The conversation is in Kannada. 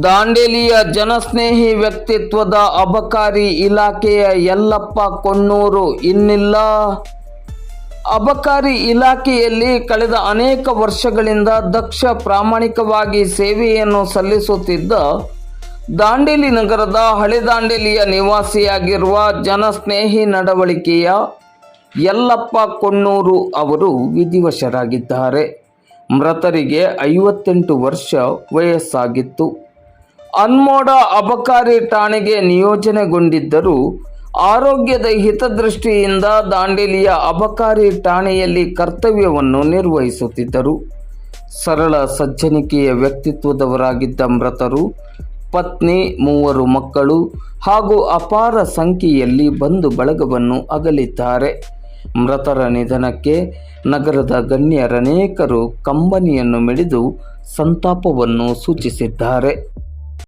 ದಾಂಡೇಲಿಯ ಜನಸ್ನೇಹಿ ವ್ಯಕ್ತಿತ್ವದ ಅಬಕಾರಿ ಇಲಾಖೆಯ ಯಲ್ಲಪ್ಪ ಕೊಣ್ಣೂರು ಇನ್ನಿಲ್ಲ. ಅಬಕಾರಿ ಇಲಾಖೆಯಲ್ಲಿ ಕಳೆದ ಅನೇಕ ವರ್ಷಗಳಿಂದ ದಕ್ಷ ಪ್ರಾಮಾಣಿಕವಾಗಿ ಸೇವೆಯನ್ನು ಸಲ್ಲಿಸುತ್ತಿದ್ದ ದಾಂಡೇಲಿ ನಗರದ ಹಳೆ ದಾಂಡೇಲಿಯ ನಿವಾಸಿಯಾಗಿರುವ ಜನಸ್ನೇಹಿ ನಡವಳಿಕೆಯ ಯಲ್ಲಪ್ಪ ಕೊಣ್ಣೂರು ಅವರು ವಿಧಿವಶರಾಗಿದ್ದಾರೆ. ಮೃತರಿಗೆ 58 ವರ್ಷ ವಯಸ್ಸಾಗಿತ್ತು. ಅನ್ಮೋಡ ಅಬಕಾರಿ ಠಾಣೆಗೆ ನಿಯೋಜನೆಗೊಂಡಿದ್ದರು. ಆರೋಗ್ಯದ ಹಿತದೃಷ್ಟಿಯಿಂದ ದಾಂಡೇಲಿಯ ಅಬಕಾರಿ ಠಾಣೆಯಲ್ಲಿ ಕರ್ತವ್ಯವನ್ನು ನಿರ್ವಹಿಸುತ್ತಿದ್ದರು. ಸರಳ ಸಜ್ಜನಿಕೆಯ ವ್ಯಕ್ತಿತ್ವದವರಾಗಿದ್ದ ಮೃತರು ಪತ್ನಿ, 3 ಮಕ್ಕಳು ಹಾಗೂ ಅಪಾರ ಸಂಖ್ಯೆಯಲ್ಲಿ ಬಂಧು ಬಳಗವನ್ನು ಅಗಲಿದ್ದಾರೆ. ಮೃತರ ನಿಧನಕ್ಕೆ ನಗರದ ಗಣ್ಯರನೇಕರು ಕಂಬನಿಯನ್ನು ಮಿಡಿದು ಸಂತಾಪವನ್ನು ಸೂಚಿಸಿದ್ದಾರೆ.